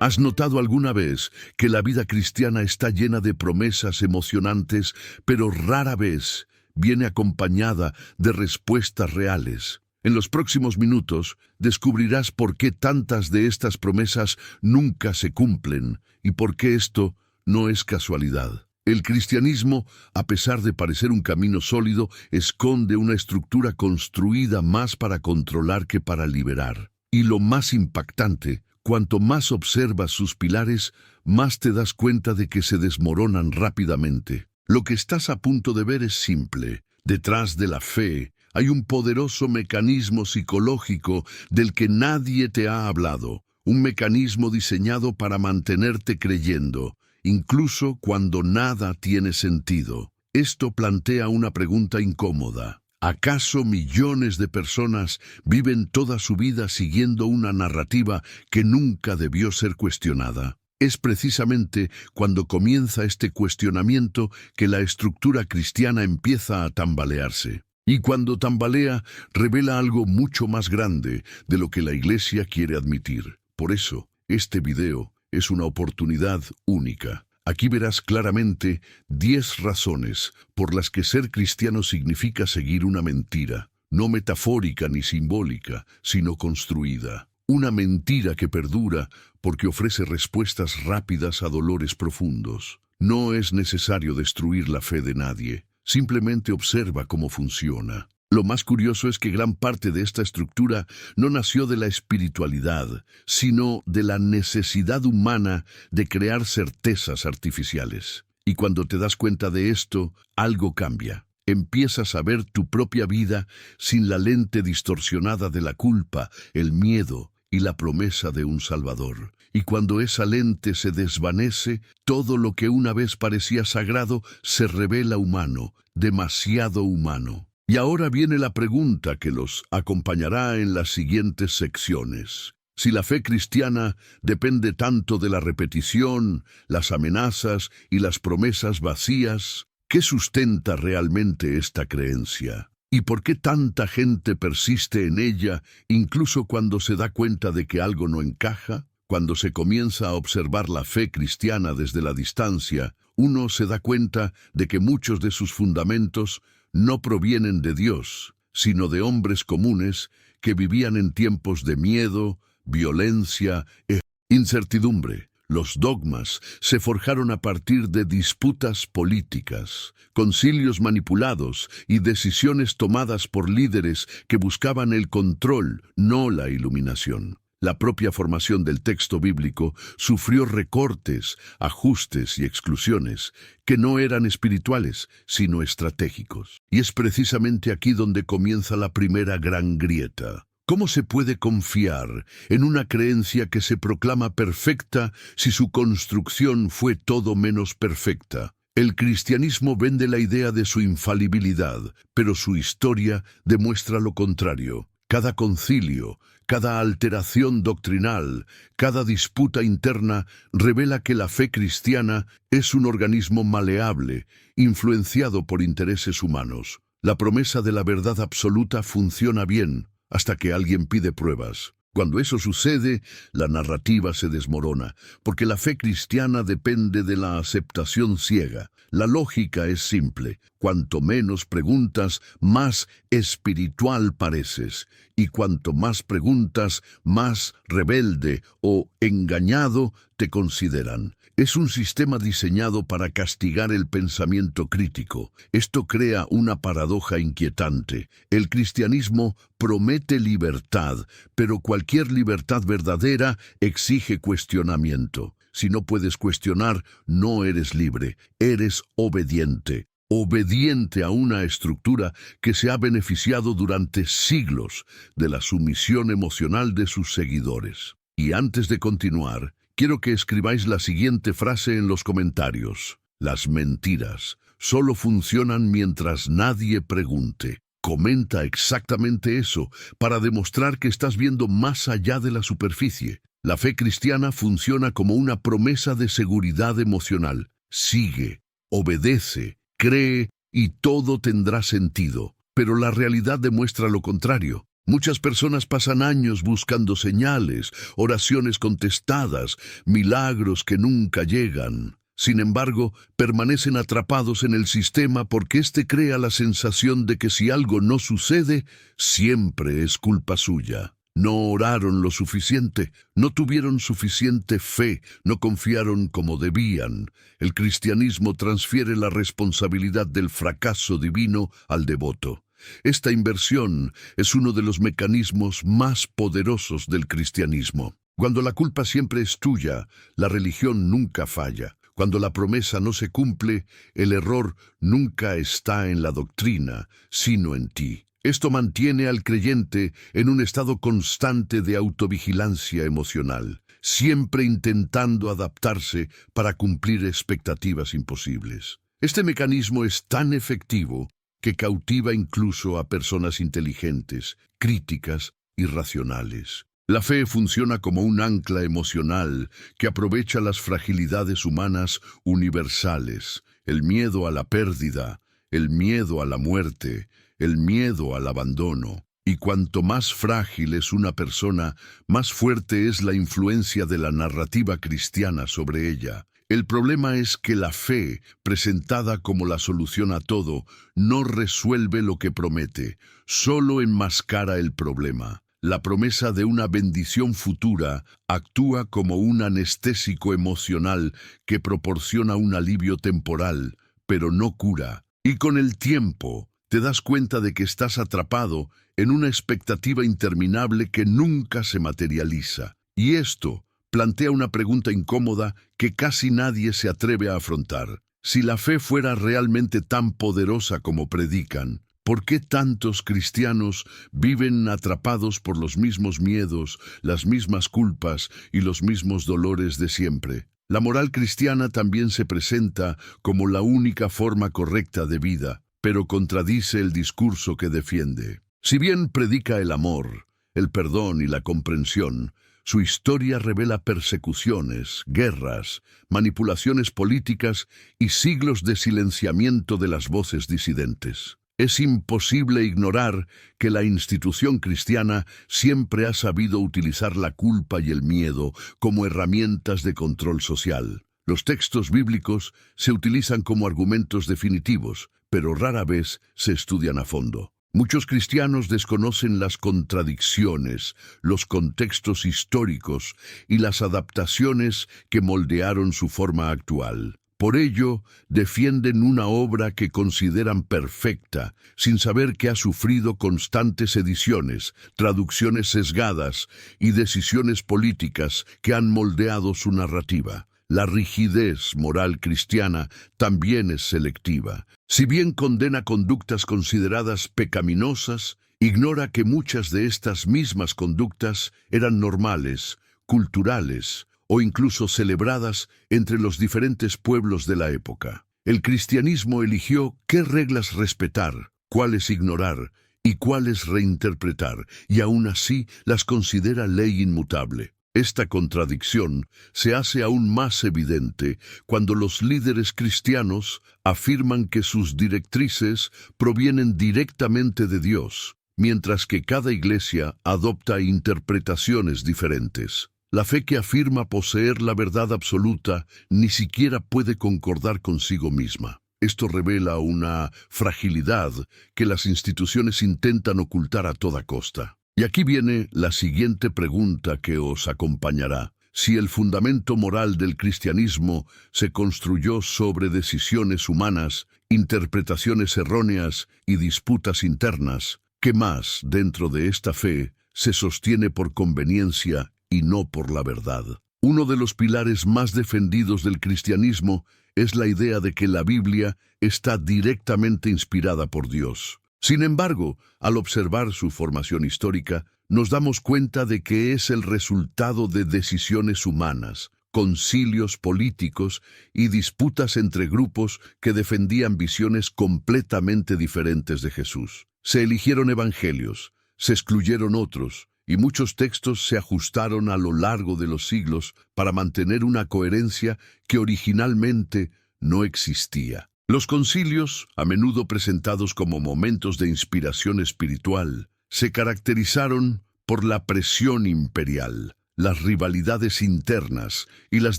¿Has notado alguna vez que la vida cristiana está llena de promesas emocionantes, pero rara vez viene acompañada de respuestas reales? En los próximos minutos descubrirás por qué tantas de estas promesas nunca se cumplen y por qué esto no es casualidad. El cristianismo, a pesar de parecer un camino sólido, esconde una estructura construida más para controlar que para liberar. Y lo más impactante, cuanto más observas sus pilares, más te das cuenta de que se desmoronan rápidamente. Lo que estás a punto de ver es simple. Detrás de la fe hay un poderoso mecanismo psicológico del que nadie te ha hablado. Un mecanismo diseñado para mantenerte creyendo, incluso cuando nada tiene sentido. Esto plantea una pregunta incómoda. ¿Acaso millones de personas viven toda su vida siguiendo una narrativa que nunca debió ser cuestionada? Es precisamente cuando comienza este cuestionamiento que la estructura cristiana empieza a tambalearse. Y cuando tambalea, revela algo mucho más grande de lo que la Iglesia quiere admitir. Por eso, este video es una oportunidad única. Aquí verás claramente 10 razones por las que ser cristiano significa seguir una mentira, no metafórica ni simbólica, sino construida. Una mentira que perdura porque ofrece respuestas rápidas a dolores profundos. No es necesario destruir la fe de nadie, simplemente observa cómo funciona. Lo más curioso es que gran parte de esta estructura no nació de la espiritualidad, sino de la necesidad humana de crear certezas artificiales. Y cuando te das cuenta de esto, algo cambia. Empiezas a ver tu propia vida sin la lente distorsionada de la culpa, el miedo y la promesa de un Salvador. Y cuando esa lente se desvanece, todo lo que una vez parecía sagrado se revela humano, demasiado humano. Y ahora viene la pregunta que los acompañará en las siguientes secciones. Si la fe cristiana depende tanto de la repetición, las amenazas y las promesas vacías, ¿qué sustenta realmente esta creencia? ¿Y por qué tanta gente persiste en ella incluso cuando se da cuenta de que algo no encaja? Cuando se comienza a observar la fe cristiana desde la distancia, uno se da cuenta de que muchos de sus fundamentos no provienen de Dios, sino de hombres comunes que vivían en tiempos de miedo, violencia e incertidumbre. Los dogmas se forjaron a partir de disputas políticas, concilios manipulados y decisiones tomadas por líderes que buscaban el control, no la iluminación. La propia formación del texto bíblico sufrió recortes, ajustes y exclusiones que no eran espirituales, sino estratégicos. Y es precisamente aquí donde comienza la primera gran grieta. ¿Cómo se puede confiar en una creencia que se proclama perfecta si su construcción fue todo menos perfecta? El cristianismo vende la idea de su infalibilidad, pero su historia demuestra lo contrario. Cada concilio, cada alteración doctrinal, cada disputa interna revela que la fe cristiana es un organismo maleable, influenciado por intereses humanos. La promesa de la verdad absoluta funciona bien, hasta que alguien pide pruebas. Cuando eso sucede, la narrativa se desmorona, porque la fe cristiana depende de la aceptación ciega. La lógica es simple. Cuanto menos preguntas, más espiritual pareces. Y cuanto más preguntas, más rebelde o engañado te consideran. Es un sistema diseñado para castigar el pensamiento crítico. Esto crea una paradoja inquietante. El cristianismo promete libertad, pero cualquier libertad verdadera exige cuestionamiento. Si no puedes cuestionar, no eres libre, eres obediente. Obediente a una estructura que se ha beneficiado durante siglos de la sumisión emocional de sus seguidores. Y antes de continuar, quiero que escribáis la siguiente frase en los comentarios. Las mentiras solo funcionan mientras nadie pregunte. Comenta exactamente eso para demostrar que estás viendo más allá de la superficie. La fe cristiana funciona como una promesa de seguridad emocional. Sigue, obedece, cree y todo tendrá sentido. Pero la realidad demuestra lo contrario. Muchas personas pasan años buscando señales, oraciones contestadas, milagros que nunca llegan. Sin embargo, permanecen atrapados en el sistema porque éste crea la sensación de que si algo no sucede, siempre es culpa suya. No oraron lo suficiente, no tuvieron suficiente fe, no confiaron como debían. El cristianismo transfiere la responsabilidad del fracaso divino al devoto. Esta inversión es uno de los mecanismos más poderosos del cristianismo. Cuando la culpa siempre es tuya, la religión nunca falla. Cuando la promesa no se cumple, el error nunca está en la doctrina, sino en ti. Esto mantiene al creyente en un estado constante de autovigilancia emocional, siempre intentando adaptarse para cumplir expectativas imposibles. Este mecanismo es tan efectivo que cautiva incluso a personas inteligentes, críticas y racionales. La fe funciona como un ancla emocional que aprovecha las fragilidades humanas universales, el miedo a la pérdida, el miedo a la muerte, el miedo al abandono. Y cuanto más frágil es una persona, más fuerte es la influencia de la narrativa cristiana sobre ella. El problema es que la fe, presentada como la solución a todo, no resuelve lo que promete, solo enmascara el problema. La promesa de una bendición futura actúa como un anestésico emocional que proporciona un alivio temporal, pero no cura. Y con el tiempo, te das cuenta de que estás atrapado en una expectativa interminable que nunca se materializa. Y esto plantea una pregunta incómoda que casi nadie se atreve a afrontar. Si la fe fuera realmente tan poderosa como predican, ¿por qué tantos cristianos viven atrapados por los mismos miedos, las mismas culpas y los mismos dolores de siempre? La moral cristiana también se presenta como la única forma correcta de vida, pero contradice el discurso que defiende. Si bien predica el amor, el perdón y la comprensión, su historia revela persecuciones, guerras, manipulaciones políticas y siglos de silenciamiento de las voces disidentes. Es imposible ignorar que la institución cristiana siempre ha sabido utilizar la culpa y el miedo como herramientas de control social. Los textos bíblicos se utilizan como argumentos definitivos, pero rara vez se estudian a fondo. Muchos cristianos desconocen las contradicciones, los contextos históricos y las adaptaciones que moldearon su forma actual. Por ello, defienden una obra que consideran perfecta, sin saber que ha sufrido constantes ediciones, traducciones sesgadas y decisiones políticas que han moldeado su narrativa. La rigidez moral cristiana también es selectiva. Si bien condena conductas consideradas pecaminosas, ignora que muchas de estas mismas conductas eran normales, culturales o incluso celebradas entre los diferentes pueblos de la época. El cristianismo eligió qué reglas respetar, cuáles ignorar y cuáles reinterpretar, y aún así las considera ley inmutable. Esta contradicción se hace aún más evidente cuando los líderes cristianos afirman que sus directrices provienen directamente de Dios, mientras que cada iglesia adopta interpretaciones diferentes. La fe que afirma poseer la verdad absoluta ni siquiera puede concordar consigo misma. Esto revela una fragilidad que las instituciones intentan ocultar a toda costa. Y aquí viene la siguiente pregunta que os acompañará. Si el fundamento moral del cristianismo se construyó sobre decisiones humanas, interpretaciones erróneas y disputas internas, ¿qué más dentro de esta fe se sostiene por conveniencia y no por la verdad? Uno de los pilares más defendidos del cristianismo es la idea de que la Biblia está directamente inspirada por Dios. Sin embargo, al observar su formación histórica, nos damos cuenta de que es el resultado de decisiones humanas, concilios políticos y disputas entre grupos que defendían visiones completamente diferentes de Jesús. Se eligieron evangelios, se excluyeron otros, y muchos textos se ajustaron a lo largo de los siglos para mantener una coherencia que originalmente no existía. Los concilios, a menudo presentados como momentos de inspiración espiritual, se caracterizaron por la presión imperial, las rivalidades internas y las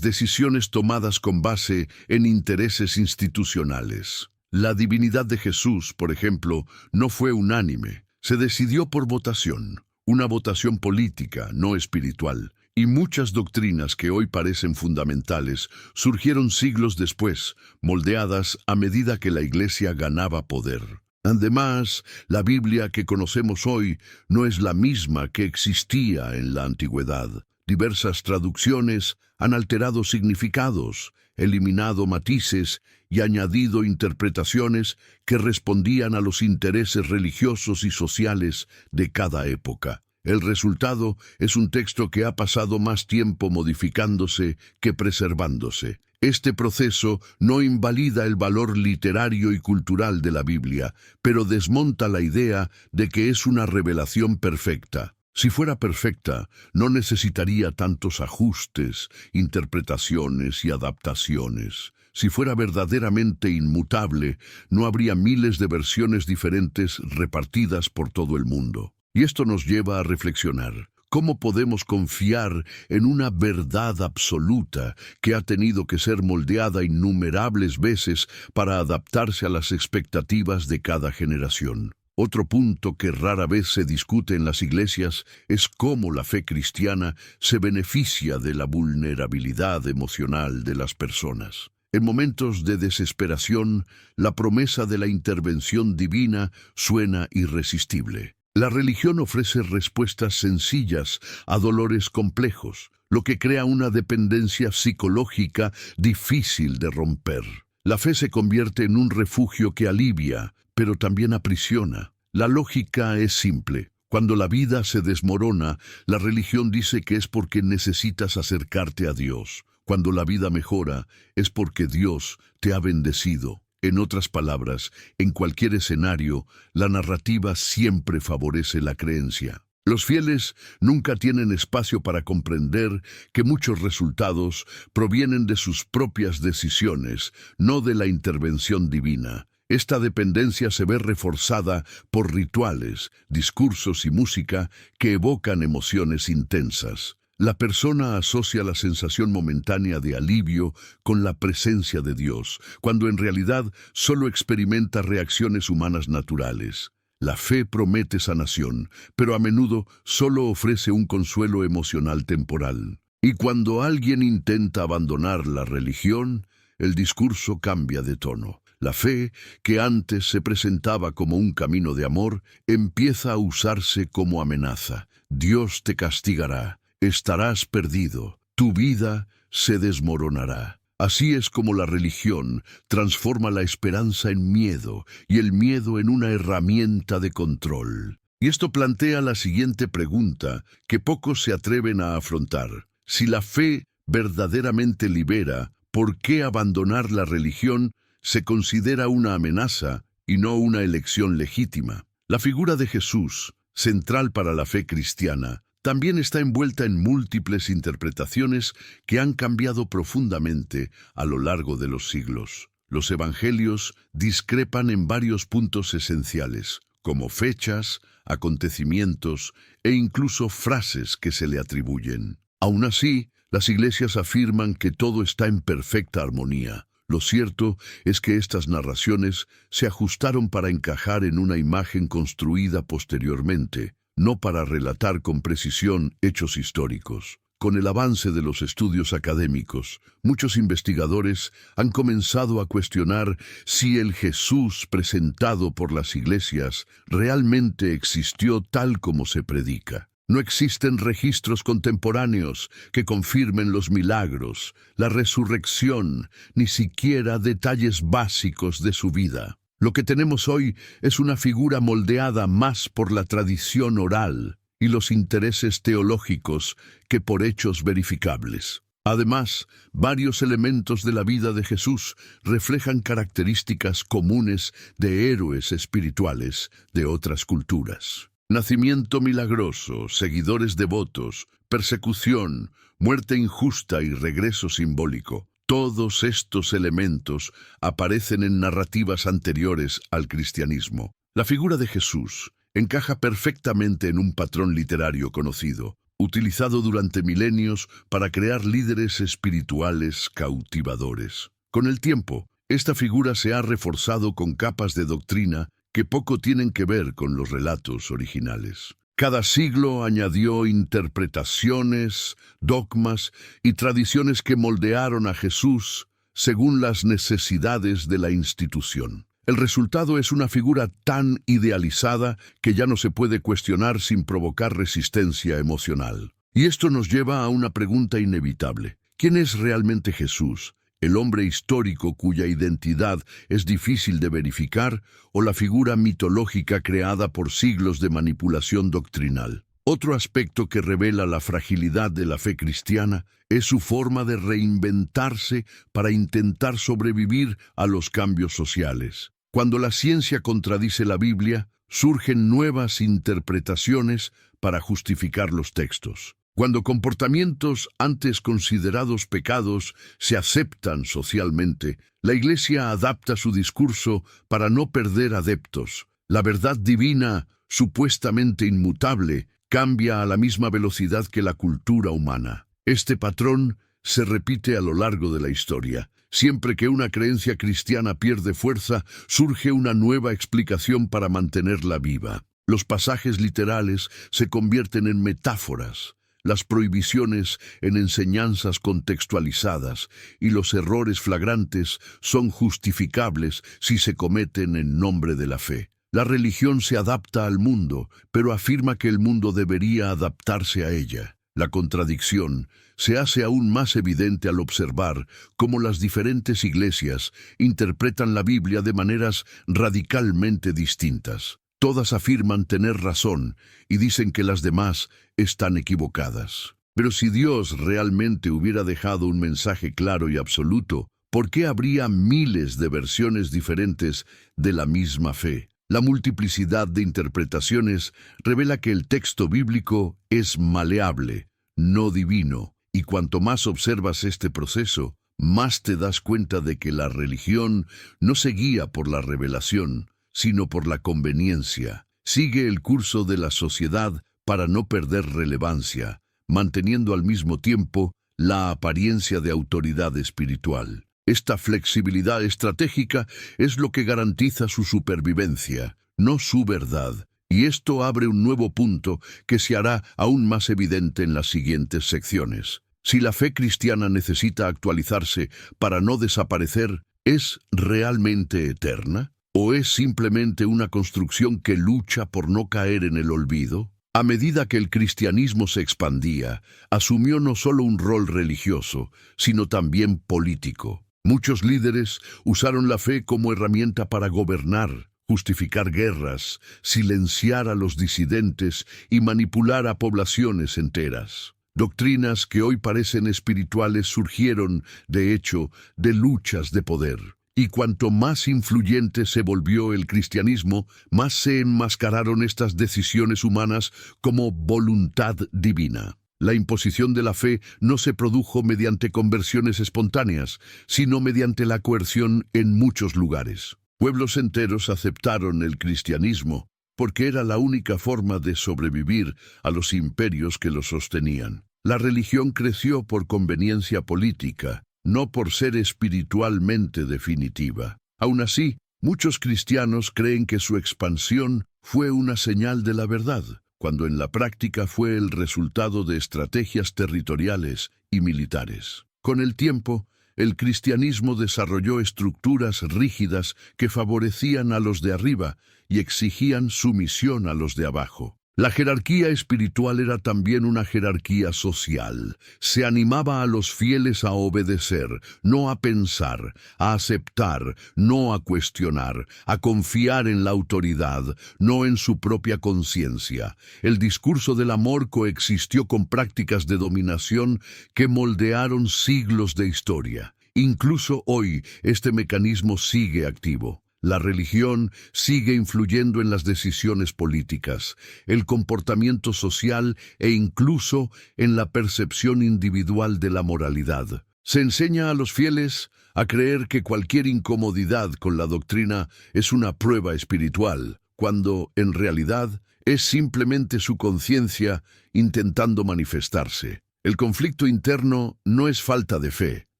decisiones tomadas con base en intereses institucionales. La divinidad de Jesús, por ejemplo, no fue unánime. Se decidió por votación, una votación política, no espiritual, y muchas doctrinas que hoy parecen fundamentales surgieron siglos después, moldeadas a medida que la Iglesia ganaba poder. Además, la Biblia que conocemos hoy no es la misma que existía en la antigüedad. Diversas traducciones han alterado significados, eliminado matices y añadido interpretaciones que respondían a los intereses religiosos y sociales de cada época. El resultado es un texto que ha pasado más tiempo modificándose que preservándose. Este proceso no invalida el valor literario y cultural de la Biblia, pero desmonta la idea de que es una revelación perfecta. Si fuera perfecta, no necesitaría tantos ajustes, interpretaciones y adaptaciones. Si fuera verdaderamente inmutable, no habría miles de versiones diferentes repartidas por todo el mundo. Y esto nos lleva a reflexionar. ¿Cómo podemos confiar en una verdad absoluta que ha tenido que ser moldeada innumerables veces para adaptarse a las expectativas de cada generación? Otro punto que rara vez se discute en las iglesias es cómo la fe cristiana se beneficia de la vulnerabilidad emocional de las personas. En momentos de desesperación, la promesa de la intervención divina suena irresistible. La religión ofrece respuestas sencillas a dolores complejos, lo que crea una dependencia psicológica difícil de romper. La fe se convierte en un refugio que alivia, pero también aprisiona. La lógica es simple. Cuando la vida se desmorona, la religión dice que es porque necesitas acercarte a Dios. Cuando la vida mejora, es porque Dios te ha bendecido. En otras palabras, en cualquier escenario, la narrativa siempre favorece la creencia. Los fieles nunca tienen espacio para comprender que muchos resultados provienen de sus propias decisiones, no de la intervención divina. Esta dependencia se ve reforzada por rituales, discursos y música que evocan emociones intensas. La persona asocia la sensación momentánea de alivio con la presencia de Dios, cuando en realidad solo experimenta reacciones humanas naturales. La fe promete sanación, pero a menudo solo ofrece un consuelo emocional temporal. Y cuando alguien intenta abandonar la religión, el discurso cambia de tono. La fe, que antes se presentaba como un camino de amor, empieza a usarse como amenaza. Dios te castigará. Estarás perdido, tu vida se desmoronará. Así es como la religión transforma la esperanza en miedo y el miedo en una herramienta de control. Y esto plantea la siguiente pregunta que pocos se atreven a afrontar. Si la fe verdaderamente libera, ¿por qué abandonar la religión se considera una amenaza y no una elección legítima? La figura de Jesús, central para la fe cristiana, también está envuelta en múltiples interpretaciones que han cambiado profundamente a lo largo de los siglos. Los evangelios discrepan en varios puntos esenciales, como fechas, acontecimientos e incluso frases que se le atribuyen. Aún así, las iglesias afirman que todo está en perfecta armonía. Lo cierto es que estas narraciones se ajustaron para encajar en una imagen construida posteriormente, no para relatar con precisión hechos históricos. Con el avance de los estudios académicos, muchos investigadores han comenzado a cuestionar si el Jesús presentado por las iglesias realmente existió tal como se predica. No existen registros contemporáneos que confirmen los milagros, la resurrección, ni siquiera detalles básicos de su vida. Lo que tenemos hoy es una figura moldeada más por la tradición oral y los intereses teológicos que por hechos verificables. Además, varios elementos de la vida de Jesús reflejan características comunes de héroes espirituales de otras culturas. Nacimiento milagroso, seguidores devotos, persecución, muerte injusta y regreso simbólico. Todos estos elementos aparecen en narrativas anteriores al cristianismo. La figura de Jesús encaja perfectamente en un patrón literario conocido, utilizado durante milenios para crear líderes espirituales cautivadores. Con el tiempo, esta figura se ha reforzado con capas de doctrina que poco tienen que ver con los relatos originales. Cada siglo añadió interpretaciones, dogmas y tradiciones que moldearon a Jesús según las necesidades de la institución. El resultado es una figura tan idealizada que ya no se puede cuestionar sin provocar resistencia emocional. Y esto nos lleva a una pregunta inevitable. ¿Quién es realmente Jesús? ¿El hombre histórico cuya identidad es difícil de verificar o la figura mitológica creada por siglos de manipulación doctrinal? Otro aspecto que revela la fragilidad de la fe cristiana es su forma de reinventarse para intentar sobrevivir a los cambios sociales. Cuando la ciencia contradice la Biblia, surgen nuevas interpretaciones para justificar los textos. Cuando comportamientos antes considerados pecados se aceptan socialmente, la Iglesia adapta su discurso para no perder adeptos. La verdad divina, supuestamente inmutable, cambia a la misma velocidad que la cultura humana. Este patrón se repite a lo largo de la historia. Siempre que una creencia cristiana pierde fuerza, surge una nueva explicación para mantenerla viva. Los pasajes literales se convierten en metáforas, las prohibiciones en enseñanzas contextualizadas y los errores flagrantes son justificables si se cometen en nombre de la fe. La religión se adapta al mundo, pero afirma que el mundo debería adaptarse a ella. La contradicción se hace aún más evidente al observar cómo las diferentes iglesias interpretan la Biblia de maneras radicalmente distintas. Todas afirman tener razón y dicen que las demás están equivocadas. Pero si Dios realmente hubiera dejado un mensaje claro y absoluto, ¿por qué habría miles de versiones diferentes de la misma fe? La multiplicidad de interpretaciones revela que el texto bíblico es maleable, no divino, y cuanto más observas este proceso, más te das cuenta de que la religión no se guía por la revelación, sino por la conveniencia. Sigue el curso de la sociedad para no perder relevancia, manteniendo al mismo tiempo la apariencia de autoridad espiritual. Esta flexibilidad estratégica es lo que garantiza su supervivencia, no su verdad. Y esto abre un nuevo punto que se hará aún más evidente en las siguientes secciones. Si la fe cristiana necesita actualizarse para no desaparecer, ¿es realmente eterna? ¿O es simplemente una construcción que lucha por no caer en el olvido? A medida que el cristianismo se expandía, asumió no solo un rol religioso, sino también político. Muchos líderes usaron la fe como herramienta para gobernar, justificar guerras, silenciar a los disidentes y manipular a poblaciones enteras. Doctrinas que hoy parecen espirituales surgieron, de hecho, de luchas de poder. Y cuanto más influyente se volvió el cristianismo, más se enmascararon estas decisiones humanas como voluntad divina. La imposición de la fe no se produjo mediante conversiones espontáneas, sino mediante la coerción en muchos lugares. Pueblos enteros aceptaron el cristianismo porque era la única forma de sobrevivir a los imperios que lo sostenían. La religión creció por conveniencia política, no por ser espiritualmente definitiva. Aún así, muchos cristianos creen que su expansión fue una señal de la verdad, cuando en la práctica fue el resultado de estrategias territoriales y militares. Con el tiempo, el cristianismo desarrolló estructuras rígidas que favorecían a los de arriba y exigían sumisión a los de abajo. La jerarquía espiritual era también una jerarquía social. Se animaba a los fieles a obedecer, no a pensar, a aceptar, no a cuestionar, a confiar en la autoridad, no en su propia conciencia. El discurso del amor coexistió con prácticas de dominación que moldearon siglos de historia. Incluso hoy, este mecanismo sigue activo. La religión sigue influyendo en las decisiones políticas, el comportamiento social e incluso en la percepción individual de la moralidad. Se enseña a los fieles a creer que cualquier incomodidad con la doctrina es una prueba espiritual, cuando, en realidad, es simplemente su conciencia intentando manifestarse. El conflicto interno no es falta de fe,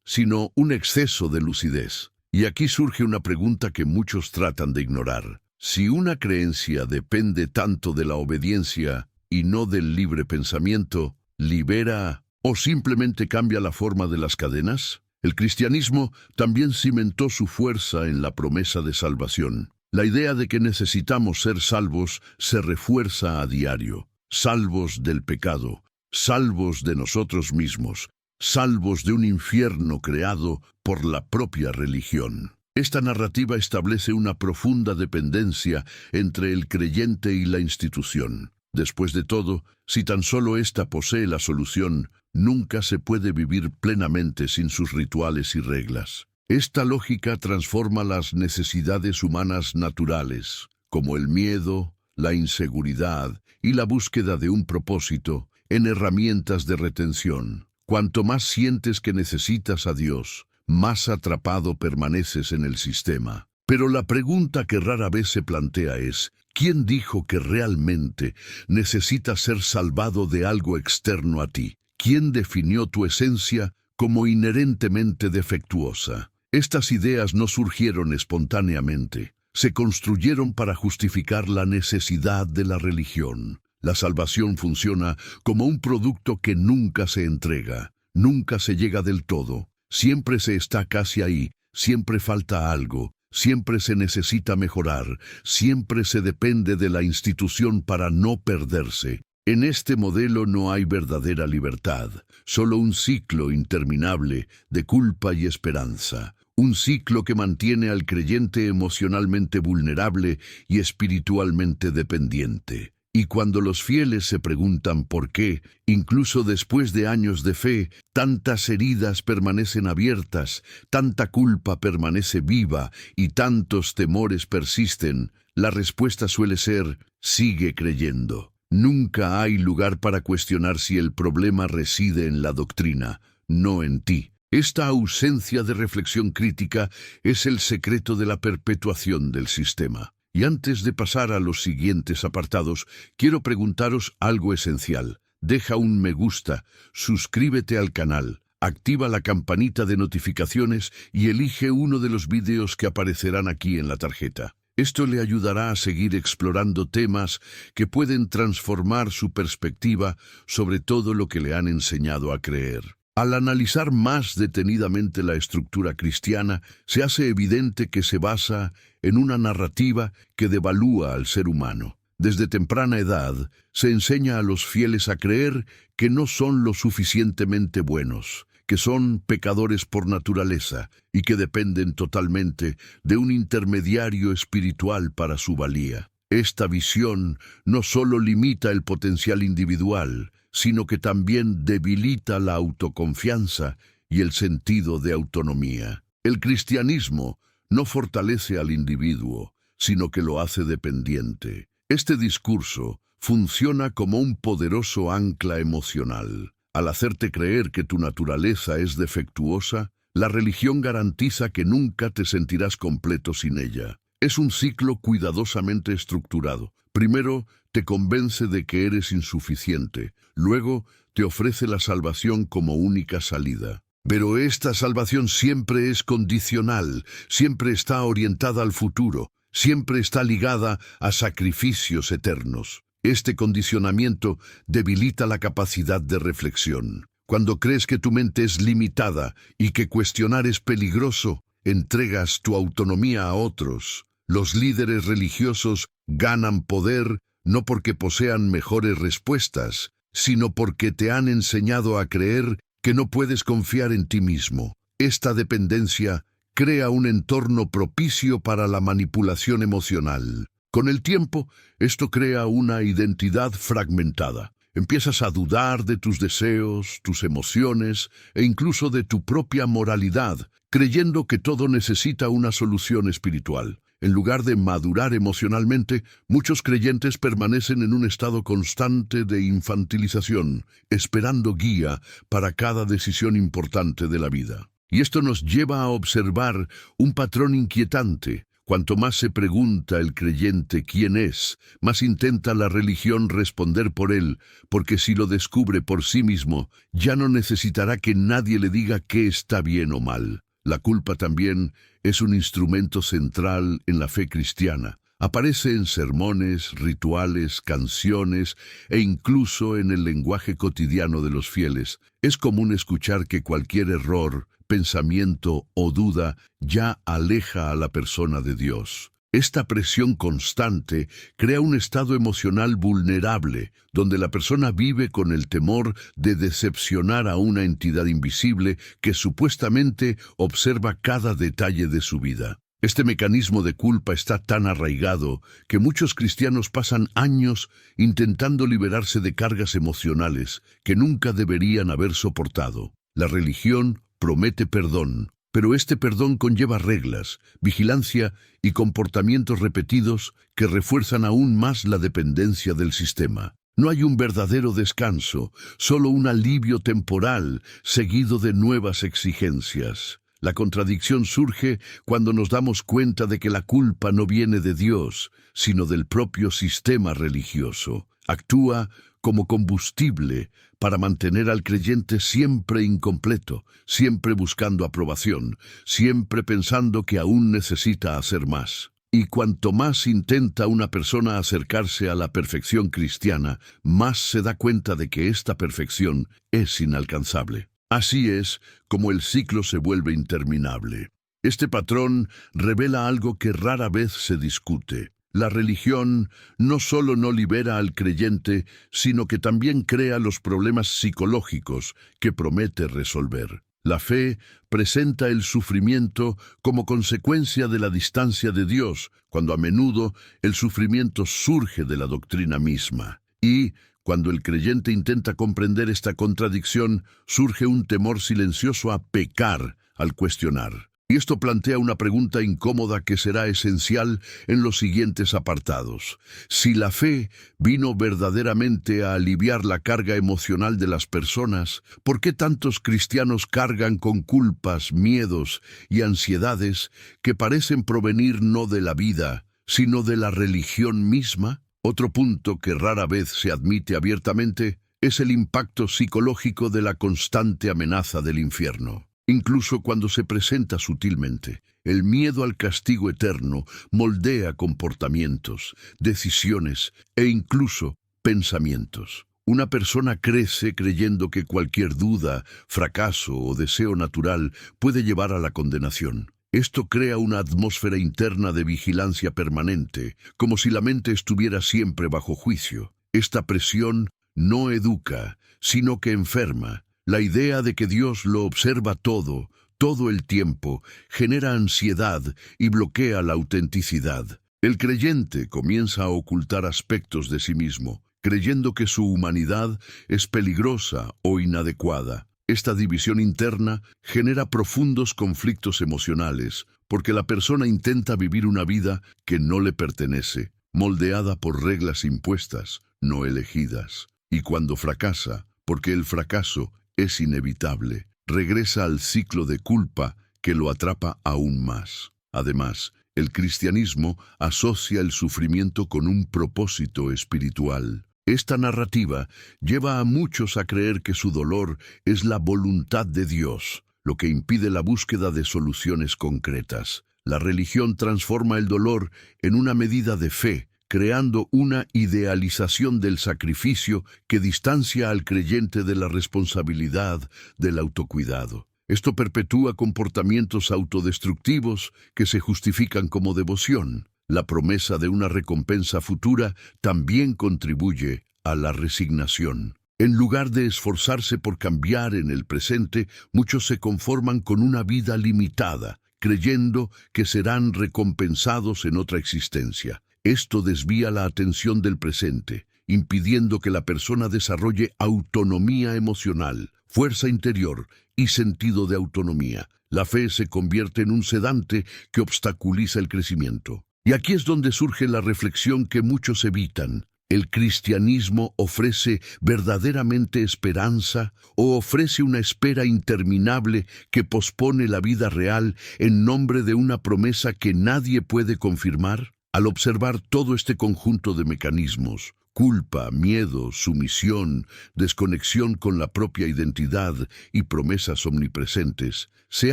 sino un exceso de lucidez. Y aquí surge una pregunta que muchos tratan de ignorar. Si una creencia depende tanto de la obediencia y no del libre pensamiento, ¿libera o simplemente cambia la forma de las cadenas? El cristianismo también cimentó su fuerza en la promesa de salvación. La idea de que necesitamos ser salvos se refuerza a diario. Salvos del pecado, salvos de nosotros mismos, salvos de un infierno creado por la propia religión. Esta narrativa establece una profunda dependencia entre el creyente y la institución. Después de todo, si tan solo ésta posee la solución, nunca se puede vivir plenamente sin sus rituales y reglas. Esta lógica transforma las necesidades humanas naturales, como el miedo, la inseguridad y la búsqueda de un propósito, en herramientas de retención. Cuanto más sientes que necesitas a Dios, más atrapado permaneces en el sistema. Pero la pregunta que rara vez se plantea es, ¿quién dijo que realmente necesitas ser salvado de algo externo a ti? ¿Quién definió tu esencia como inherentemente defectuosa? Estas ideas no surgieron espontáneamente. Se construyeron para justificar la necesidad de la religión. La salvación funciona como un producto que nunca se entrega, nunca se llega del todo. Siempre se está casi ahí, siempre falta algo, siempre se necesita mejorar, siempre se depende de la institución para no perderse. En este modelo no hay verdadera libertad, solo un ciclo interminable de culpa y esperanza. Un ciclo que mantiene al creyente emocionalmente vulnerable y espiritualmente dependiente. Y cuando los fieles se preguntan por qué, incluso después de años de fe, tantas heridas permanecen abiertas, tanta culpa permanece viva y tantos temores persisten, la respuesta suele ser, sigue creyendo. Nunca hay lugar para cuestionar si el problema reside en la doctrina, no en ti. Esta ausencia de reflexión crítica es el secreto de la perpetuación del sistema. Y antes de pasar a los siguientes apartados, quiero preguntaros algo esencial. Deja un me gusta, suscríbete al canal, activa la campanita de notificaciones y elige uno de los vídeos que aparecerán aquí en la tarjeta. Esto le ayudará a seguir explorando temas que pueden transformar su perspectiva sobre todo lo que le han enseñado a creer. Al analizar más detenidamente la estructura cristiana, se hace evidente que se basa en una narrativa que devalúa al ser humano. Desde temprana edad, se enseña a los fieles a creer que no son lo suficientemente buenos, que son pecadores por naturaleza y que dependen totalmente de un intermediario espiritual para su valía. Esta visión no solo limita el potencial individual, sino que también debilita la autoconfianza y el sentido de autonomía. El cristianismo no fortalece al individuo, sino que lo hace dependiente. Este discurso funciona como un poderoso ancla emocional. Al hacerte creer que tu naturaleza es defectuosa, la religión garantiza que nunca te sentirás completo sin ella. Es un ciclo cuidadosamente estructurado. Primero, te convence de que eres insuficiente. Luego, te ofrece la salvación como única salida. Pero esta salvación siempre es condicional, siempre está orientada al futuro, siempre está ligada a sacrificios eternos. Este condicionamiento debilita la capacidad de reflexión. Cuando crees que tu mente es limitada y que cuestionar es peligroso, entregas tu autonomía a otros. Los líderes religiosos ganan poder no porque posean mejores respuestas, sino porque te han enseñado a creer que no puedes confiar en ti mismo. Esta dependencia crea un entorno propicio para la manipulación emocional. Con el tiempo, esto crea una identidad fragmentada. Empiezas a dudar de tus deseos, tus emociones e incluso de tu propia moralidad, creyendo que todo necesita una solución espiritual. En lugar de madurar emocionalmente, muchos creyentes permanecen en un estado constante de infantilización, esperando guía para cada decisión importante de la vida. Y esto nos lleva a observar un patrón inquietante. Cuanto más se pregunta el creyente quién es, más intenta la religión responder por él, porque si lo descubre por sí mismo, ya no necesitará que nadie le diga qué está bien o mal. La culpa también es un instrumento central en la fe cristiana. Aparece en sermones, rituales, canciones e incluso en el lenguaje cotidiano de los fieles. Es común escuchar que cualquier error, pensamiento o duda ya aleja a la persona de Dios. Esta presión constante crea un estado emocional vulnerable, donde la persona vive con el temor de decepcionar a una entidad invisible que supuestamente observa cada detalle de su vida. Este mecanismo de culpa está tan arraigado que muchos cristianos pasan años intentando liberarse de cargas emocionales que nunca deberían haber soportado. La religión promete perdón, pero este perdón conlleva reglas, vigilancia y comportamientos repetidos que refuerzan aún más la dependencia del sistema. No hay un verdadero descanso, solo un alivio temporal seguido de nuevas exigencias. La contradicción surge cuando nos damos cuenta de que la culpa no viene de Dios, sino del propio sistema religioso. Actúa como combustible para mantener al creyente siempre incompleto, siempre buscando aprobación, siempre pensando que aún necesita hacer más. Y cuanto más intenta una persona acercarse a la perfección cristiana, más se da cuenta de que esta perfección es inalcanzable. Así es como el ciclo se vuelve interminable. Este patrón revela algo que rara vez se discute. La religión no solo no libera al creyente, sino que también crea los problemas psicológicos que promete resolver. La fe presenta el sufrimiento como consecuencia de la distancia de Dios, cuando a menudo el sufrimiento surge de la doctrina misma. Y, cuando el creyente intenta comprender esta contradicción, surge un temor silencioso a pecar al cuestionar. Y esto plantea una pregunta incómoda que será esencial en los siguientes apartados. Si la fe vino verdaderamente a aliviar la carga emocional de las personas, ¿por qué tantos cristianos cargan con culpas, miedos y ansiedades que parecen provenir no de la vida, sino de la religión misma? Otro punto que rara vez se admite abiertamente es el impacto psicológico de la constante amenaza del infierno. Incluso cuando se presenta sutilmente, el miedo al castigo eterno moldea comportamientos, decisiones e incluso pensamientos. Una persona crece creyendo que cualquier duda, fracaso o deseo natural puede llevar a la condenación. Esto crea una atmósfera interna de vigilancia permanente, como si la mente estuviera siempre bajo juicio. Esta presión no educa, sino que enferma. La idea de que Dios lo observa todo el tiempo, genera ansiedad y bloquea la autenticidad. El creyente comienza a ocultar aspectos de sí mismo, creyendo que su humanidad es peligrosa o inadecuada. Esta división interna genera profundos conflictos emocionales, porque la persona intenta vivir una vida que no le pertenece, moldeada por reglas impuestas, no elegidas. Y cuando fracasa, porque el fracaso es inevitable, regresa al ciclo de culpa que lo atrapa aún más. Además, el cristianismo asocia el sufrimiento con un propósito espiritual. Esta narrativa lleva a muchos a creer que su dolor es la voluntad de Dios, lo que impide la búsqueda de soluciones concretas. La religión transforma el dolor en una medida de fe, creando una idealización del sacrificio que distancia al creyente de la responsabilidad del autocuidado. Esto perpetúa comportamientos autodestructivos que se justifican como devoción. La promesa de una recompensa futura también contribuye a la resignación. En lugar de esforzarse por cambiar en el presente, muchos se conforman con una vida limitada, creyendo que serán recompensados en otra existencia. Esto desvía la atención del presente, impidiendo que la persona desarrolle autonomía emocional, fuerza interior y sentido de autonomía. La fe se convierte en un sedante que obstaculiza el crecimiento. Y aquí es donde surge la reflexión que muchos evitan. ¿El cristianismo ofrece verdaderamente esperanza o ofrece una espera interminable que pospone la vida real en nombre de una promesa que nadie puede confirmar? Al observar todo este conjunto de mecanismos, culpa, miedo, sumisión, desconexión con la propia identidad y promesas omnipresentes, se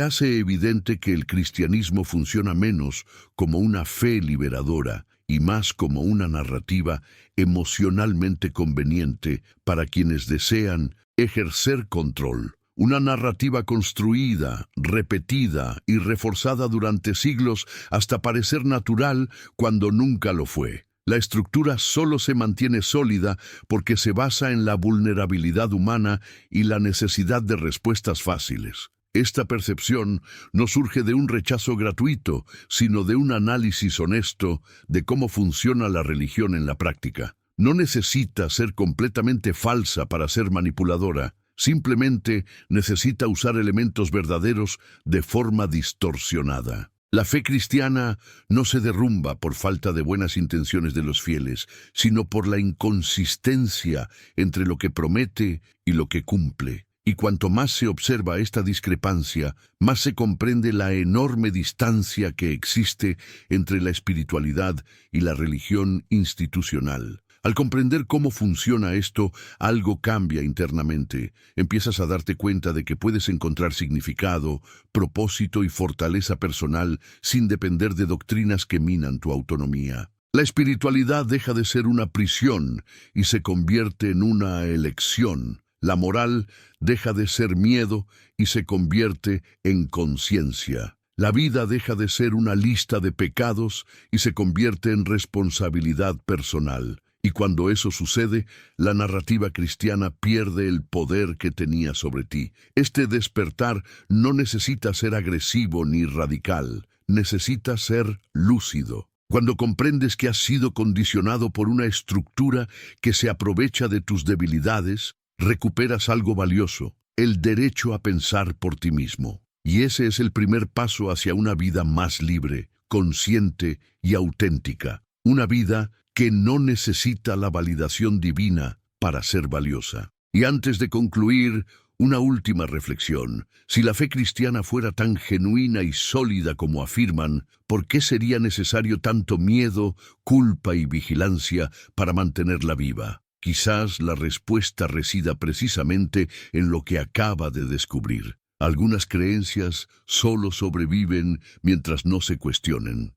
hace evidente que el cristianismo funciona menos como una fe liberadora y más como una narrativa emocionalmente conveniente para quienes desean ejercer control. Una narrativa construida, repetida y reforzada durante siglos hasta parecer natural cuando nunca lo fue. La estructura solo se mantiene sólida porque se basa en la vulnerabilidad humana y la necesidad de respuestas fáciles. Esta percepción no surge de un rechazo gratuito, sino de un análisis honesto de cómo funciona la religión en la práctica. No necesita ser completamente falsa para ser manipuladora. Simplemente necesita usar elementos verdaderos de forma distorsionada. La fe cristiana no se derrumba por falta de buenas intenciones de los fieles, sino por la inconsistencia entre lo que promete y lo que cumple. Y cuanto más se observa esta discrepancia, más se comprende la enorme distancia que existe entre la espiritualidad y la religión institucional. Al comprender cómo funciona esto, algo cambia internamente. Empiezas a darte cuenta de que puedes encontrar significado, propósito y fortaleza personal sin depender de doctrinas que minan tu autonomía. La espiritualidad deja de ser una prisión y se convierte en una elección. La moral deja de ser miedo y se convierte en conciencia. La vida deja de ser una lista de pecados y se convierte en responsabilidad personal. Y cuando eso sucede, la narrativa cristiana pierde el poder que tenía sobre ti. Este despertar no necesita ser agresivo ni radical, necesita ser lúcido. Cuando comprendes que has sido condicionado por una estructura que se aprovecha de tus debilidades, recuperas algo valioso, el derecho a pensar por ti mismo. Y ese es el primer paso hacia una vida más libre, consciente y auténtica. Una vida que no necesita la validación divina para ser valiosa. Y antes de concluir, una última reflexión. Si la fe cristiana fuera tan genuina y sólida como afirman, ¿por qué sería necesario tanto miedo, culpa y vigilancia para mantenerla viva? Quizás la respuesta resida precisamente en lo que acaba de descubrir. Algunas creencias solo sobreviven mientras no se cuestionen.